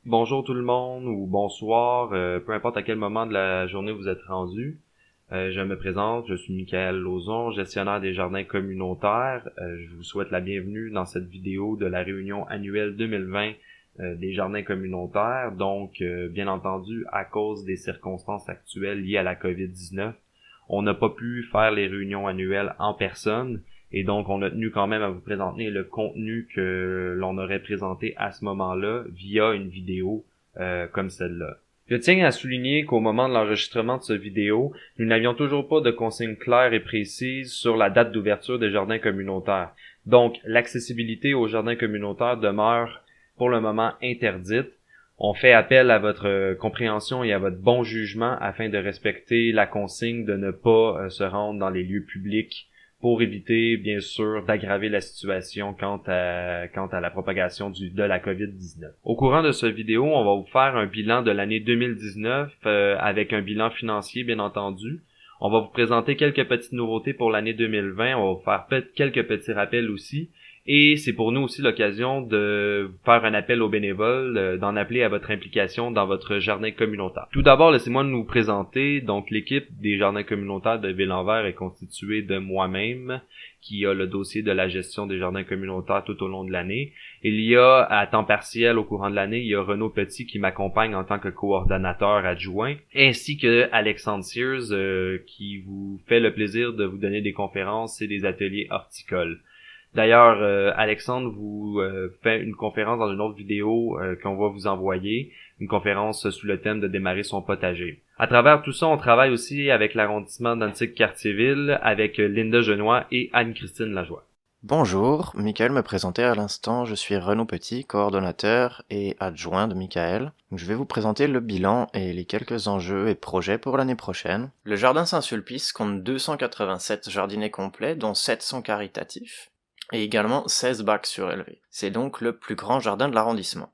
Bonjour tout le monde ou bonsoir, peu importe à quel moment de la journée vous êtes rendu. Je me présente, je suis Michael Lauzon, gestionnaire des jardins communautaires. Je vous souhaite la bienvenue dans cette vidéo de la réunion annuelle 2020 des jardins communautaires. Donc, bien entendu, à cause des circonstances actuelles liées à la COVID-19, on n'a pas pu faire les réunions annuelles en personne. Et donc, on a tenu quand même à vous présenter le contenu que l'on aurait présenté à ce moment-là via une vidéo comme celle-là. Je tiens à souligner qu'au moment de l'enregistrement de cette vidéo, nous n'avions toujours pas de consignes claires et précises sur la date d'ouverture des jardins communautaires. Donc, l'accessibilité aux jardins communautaires demeure pour le moment interdite. On fait appel à votre compréhension et à votre bon jugement afin de respecter la consigne de ne pas se rendre dans les lieux publics pour éviter, bien sûr, d'aggraver la situation quant à la propagation de la COVID-19. Au courant de cette vidéo, on va vous faire un bilan de l'année 2019 avec un bilan financier, bien entendu. On va vous présenter quelques petites nouveautés pour l'année 2020. On va vous faire quelques petits rappels aussi. Et c'est pour nous aussi l'occasion de faire un appel aux bénévoles, d'en appeler à votre implication dans votre jardin communautaire. Tout d'abord, laissez-moi nous présenter. Donc, l'équipe des jardins communautaires de Ville-en-Vert est constituée de moi-même, qui a le dossier de la gestion des jardins communautaires tout au long de l'année. Il y a, à temps partiel au courant de l'année, il y a Renaud Petit qui m'accompagne en tant que coordonnateur adjoint, ainsi que Alexandre Sears, qui vous fait le plaisir de vous donner des conférences et des ateliers horticoles. D'ailleurs, Alexandre vous fait une conférence dans une autre vidéo qu'on va vous envoyer, une conférence sous le thème de démarrer son potager. À travers tout ça, on travaille aussi avec l'arrondissement d'Antique-Cartierville, avec Linda Genois et Anne-Christine Lajoie. Bonjour, Michael me présentait à l'instant, je suis Renaud Petit, coordonnateur et adjoint de Michael. Je vais vous présenter le bilan et les quelques enjeux et projets pour l'année prochaine. Le jardin Saint-Sulpice compte 287 jardinets complets, dont 700 caritatifs, et également 16 bacs surélevés. C'est donc le plus grand jardin de l'arrondissement.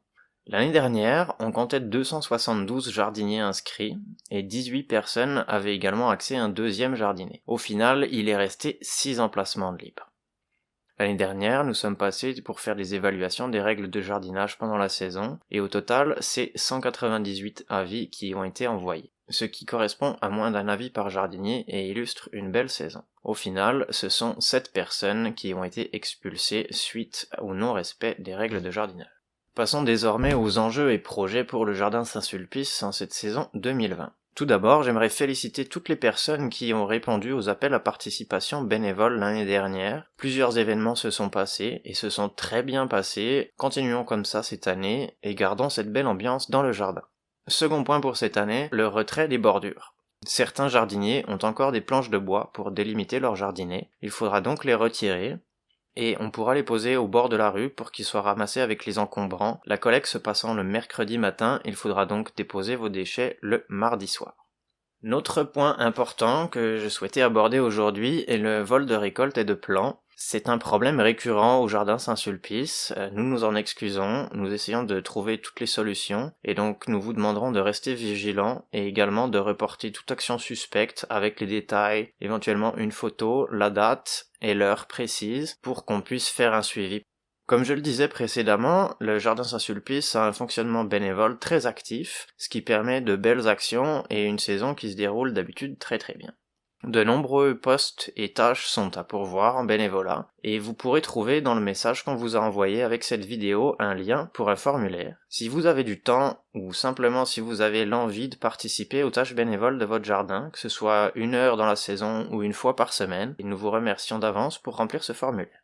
L'année dernière, on comptait 272 jardiniers inscrits, et 18 personnes avaient également accès à un deuxième jardinet. Au final, il est resté 6 emplacements de libres. L'année dernière, nous sommes passés pour faire des évaluations des règles de jardinage pendant la saison, et au total, c'est 198 avis qui ont été envoyés, ce qui correspond à moins d'un avis par jardinier et illustre une belle saison. Au final, ce sont 7 personnes qui ont été expulsées suite au non-respect des règles de jardinage. Passons désormais aux enjeux et projets pour le jardin Saint-Sulpice en cette saison 2020. Tout d'abord, j'aimerais féliciter toutes les personnes qui ont répondu aux appels à participation bénévole l'année dernière. Plusieurs événements se sont passés et se sont très bien passés. Continuons comme ça cette année et gardons cette belle ambiance dans le jardin. Second point pour cette année, le retrait des bordures. Certains jardiniers ont encore des planches de bois pour délimiter leur jardinet. Il faudra donc les retirer. Et on pourra les poser au bord de la rue pour qu'ils soient ramassés avec les encombrants. La collecte se passant le mercredi matin, il faudra donc déposer vos déchets le mardi soir. Notre point important que je souhaitais aborder aujourd'hui est le vol de récolte et de plants. C'est un problème récurrent au jardin Saint-Sulpice, nous nous en excusons, nous essayons de trouver toutes les solutions, et donc nous vous demanderons de rester vigilants et également de reporter toute action suspecte avec les détails, éventuellement une photo, la date et l'heure précise pour qu'on puisse faire un suivi. Comme je le disais précédemment, le jardin Saint-Sulpice a un fonctionnement bénévole très actif, ce qui permet de belles actions et une saison qui se déroule d'habitude très bien. De nombreux postes et tâches sont à pourvoir en bénévolat, et vous pourrez trouver dans le message qu'on vous a envoyé avec cette vidéo un lien pour un formulaire. Si vous avez du temps, ou simplement si vous avez l'envie de participer aux tâches bénévoles de votre jardin, que ce soit 1 heure dans la saison ou 1 fois par semaine, nous vous remercions d'avance pour remplir ce formulaire.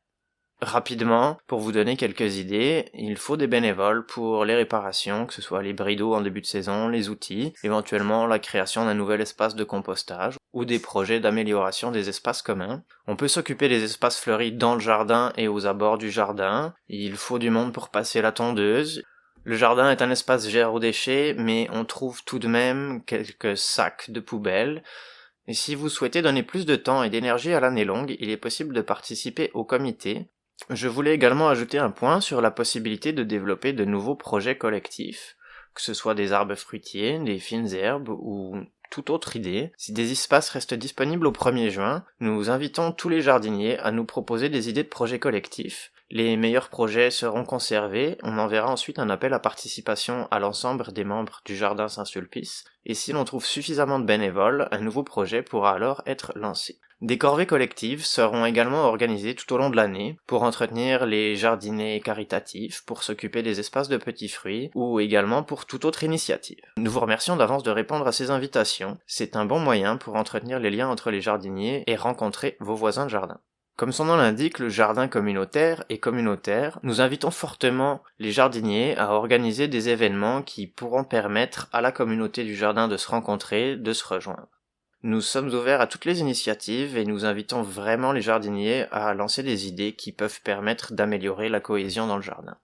Rapidement, pour vous donner quelques idées, il faut des bénévoles pour les réparations, que ce soit les bris d'eau en début de saison, les outils, éventuellement la création d'un nouvel espace de compostage, ou des projets d'amélioration des espaces communs. On peut s'occuper des espaces fleuris dans le jardin et aux abords du jardin. Il faut du monde pour passer la tondeuse. Le jardin est un espace zéro déchet, mais on trouve tout de même quelques sacs de poubelles. Et si vous souhaitez donner plus de temps et d'énergie à l'année longue, il est possible de participer au comité. Je voulais également ajouter un point sur la possibilité de développer de nouveaux projets collectifs, que ce soit des arbres fruitiers, des fines herbes ou toute autre idée, si des espaces restent disponibles au 1er juin, nous invitons tous les jardiniers à nous proposer des idées de projets collectifs. Les meilleurs projets seront conservés, on enverra ensuite un appel à participation à l'ensemble des membres du Jardin Saint-Sulpice, et si l'on trouve suffisamment de bénévoles, un nouveau projet pourra alors être lancé. Des corvées collectives seront également organisées tout au long de l'année pour entretenir les jardinets caritatifs, pour s'occuper des espaces de petits fruits ou également pour toute autre initiative. Nous vous remercions d'avance de répondre à ces invitations. C'est un bon moyen pour entretenir les liens entre les jardiniers et rencontrer vos voisins de jardin. Comme son nom l'indique, le jardin communautaire est communautaire. Nous invitons fortement les jardiniers à organiser des événements qui pourront permettre à la communauté du jardin de se rencontrer, de se rejoindre. Nous sommes ouverts à toutes les initiatives et nous invitons vraiment les jardiniers à lancer des idées qui peuvent permettre d'améliorer la cohésion dans le jardin.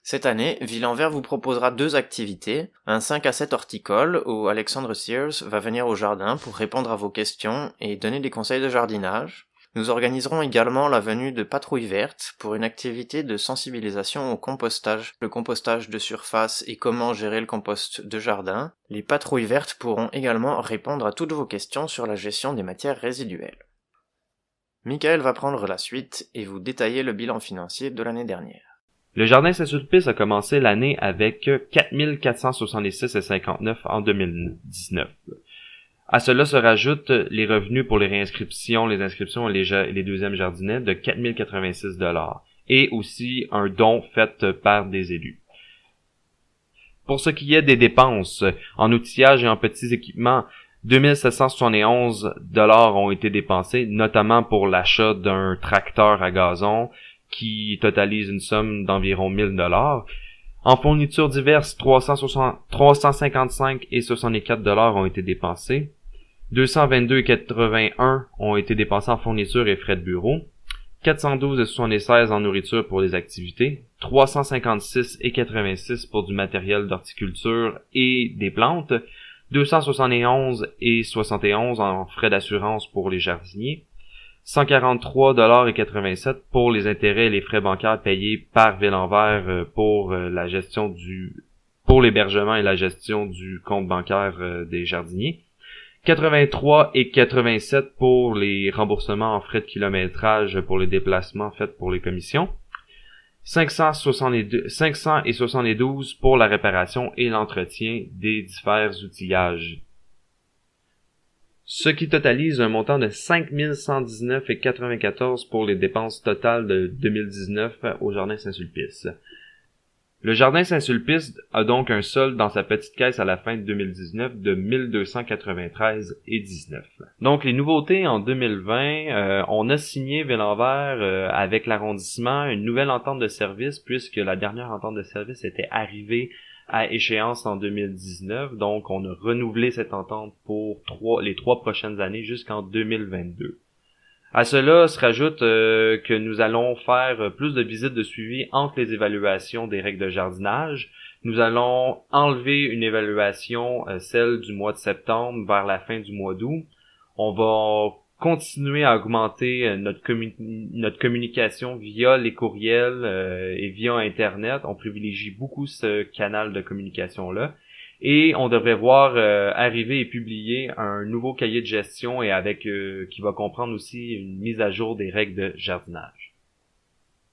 Cette année, Ville en Vert vous proposera 2 activités, un 5 à 7 horticole où Alexandre Sears va venir au jardin pour répondre à vos questions et donner des conseils de jardinage. Nous organiserons également la venue de patrouilles vertes pour une activité de sensibilisation au compostage, le compostage de surface et comment gérer le compost de jardin. Les patrouilles vertes pourront également répondre à toutes vos questions sur la gestion des matières résiduelles. Michael va prendre la suite et vous détailler le bilan financier de l'année dernière. Le Jardin Saint-Sulpice a commencé l'année avec 4466,59 en 2019. À cela se rajoutent les revenus pour les réinscriptions, les inscriptions et les deuxièmes jardinets de 4086 $ et aussi un don fait par des élus. Pour ce qui est des dépenses, en outillage et en petits équipements, 2771 $ ont été dépensés, notamment pour l'achat d'un tracteur à gazon qui totalise une somme d'environ 1000 $. En fournitures diverses, 355 et 64 $ ont été dépensés. 222,81 ont été dépensés en fournitures et frais de bureau. 412,76 en nourriture pour les activités. 356,86 pour du matériel d'horticulture et des plantes. 271,71 en frais d'assurance pour les jardiniers. 143,87 $ pour les intérêts et les frais bancaires payés par Ville en Vert pour la gestion pour l'hébergement et la gestion du compte bancaire des jardiniers. 83,87 pour les remboursements en frais de kilométrage pour les déplacements faits pour les commissions. 572 pour la réparation et l'entretien des divers outillages. Ce qui totalise un montant de 5119,94 pour les dépenses totales de 2019 au Jardin Saint-Sulpice. Le Jardin Saint-Sulpice a donc un solde dans sa petite caisse à la fin de 2019 de 1293,19. Donc les nouveautés en 2020, on a signé Ville en Vert avec l'arrondissement une nouvelle entente de service puisque la dernière entente de service était arrivée à échéance en 2019. Donc on a renouvelé cette entente pour les 3 prochaines années jusqu'en 2022. À cela se rajoute que nous allons faire plus de visites de suivi entre les évaluations des règles de jardinage. Nous allons enlever une évaluation, celle du mois de septembre, vers la fin du mois d'août. On va continuer à augmenter notre communication via les courriels et via Internet. On privilégie beaucoup ce canal de communication-là. Et on devrait voir arriver et publier un nouveau cahier de gestion et avec qui va comprendre aussi une mise à jour des règles de jardinage.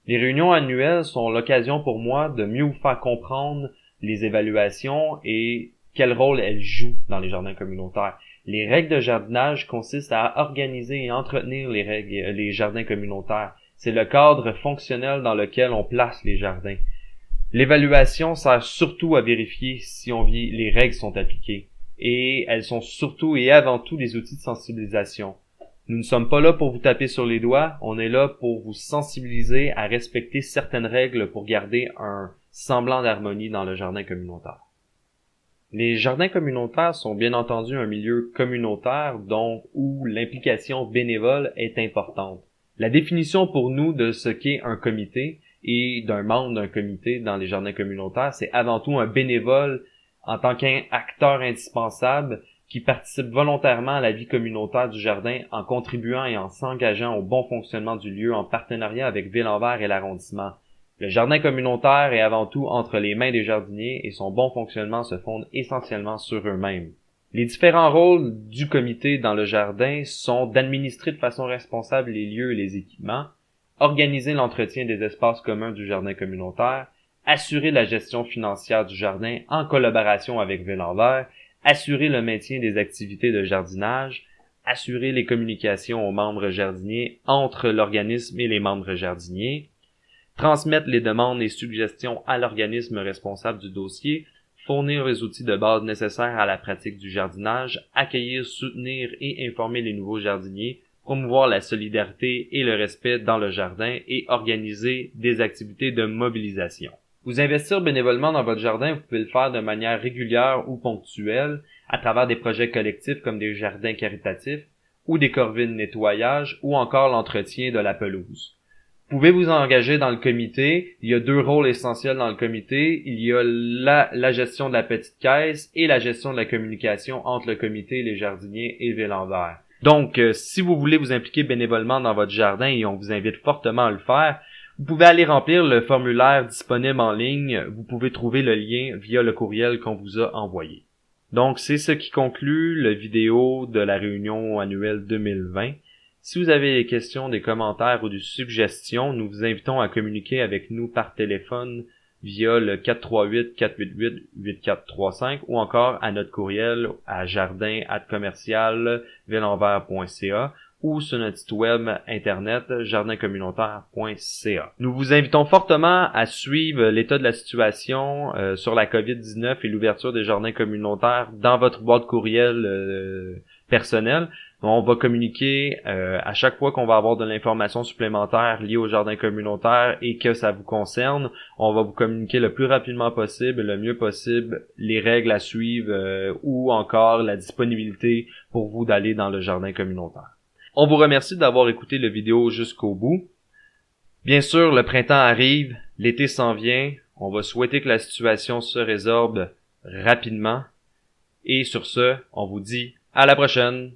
Les réunions annuelles sont l'occasion pour moi de mieux vous faire comprendre les évaluations et quel rôle elles jouent dans les jardins communautaires. Les règles de jardinage consistent à organiser et entretenir les jardins communautaires. C'est le cadre fonctionnel dans lequel on place les jardins. L'évaluation sert surtout à vérifier si les règles sont appliquées. Et elles sont surtout et avant tout des outils de sensibilisation. Nous ne sommes pas là pour vous taper sur les doigts, on est là pour vous sensibiliser à respecter certaines règles pour garder un semblant d'harmonie dans le jardin communautaire. Les jardins communautaires sont bien entendu un milieu communautaire, donc où l'implication bénévole est importante. La définition pour nous de ce qu'est un comité et d'un membre d'un comité dans les jardins communautaires, c'est avant tout un bénévole en tant qu'acteur indispensable qui participe volontairement à la vie communautaire du jardin en contribuant et en s'engageant au bon fonctionnement du lieu en partenariat avec Ville en Vert et l'arrondissement. Le jardin communautaire est avant tout entre les mains des jardiniers et son bon fonctionnement se fonde essentiellement sur eux-mêmes. Les différents rôles du comité dans le jardin sont d'administrer de façon responsable les lieux et les équipements, organiser l'entretien des espaces communs du jardin communautaire, assurer la gestion financière du jardin en collaboration avec Ville en Vert, assurer le maintien des activités de jardinage, assurer les communications aux membres jardiniers entre l'organisme et les membres jardiniers, transmettre les demandes et suggestions à l'organisme responsable du dossier, fournir les outils de base nécessaires à la pratique du jardinage, accueillir, soutenir et informer les nouveaux jardiniers, promouvoir la solidarité et le respect dans le jardin et organiser des activités de mobilisation. Vous investir bénévolement dans votre jardin, vous pouvez le faire de manière régulière ou ponctuelle à travers des projets collectifs comme des jardins caritatifs ou des corvées de nettoyage ou encore l'entretien de la pelouse. Vous pouvez vous engager dans le comité. Il y a 2 rôles essentiels dans le comité. Il y a la gestion de la petite caisse et la gestion de la communication entre le comité, les jardiniers et Ville en Vert. Donc, si vous voulez vous impliquer bénévolement dans votre jardin, et on vous invite fortement à le faire, vous pouvez aller remplir le formulaire disponible en ligne. Vous pouvez trouver le lien via le courriel qu'on vous a envoyé. Donc, c'est ce qui conclut la vidéo de la réunion annuelle 2020. Si vous avez des questions, des commentaires ou des suggestions, nous vous invitons à communiquer avec nous par téléphone via le 438-488-8435 ou encore à notre courriel à jardin@commercial-villenvert.ca ou sur notre site web internet jardincommunautaire.ca. Nous vous invitons fortement à suivre l'état de la situation sur la COVID-19 et l'ouverture des jardins communautaires dans votre boîte courriel personnelle. On va communiquer à chaque fois qu'on va avoir de l'information supplémentaire liée au jardin communautaire et que ça vous concerne. On va vous communiquer le plus rapidement possible, le mieux possible, les règles à suivre ou encore la disponibilité pour vous d'aller dans le jardin communautaire. On vous remercie d'avoir écouté la vidéo jusqu'au bout. Bien sûr, le printemps arrive, l'été s'en vient. On va souhaiter que la situation se résorbe rapidement. Et sur ce, on vous dit à la prochaine!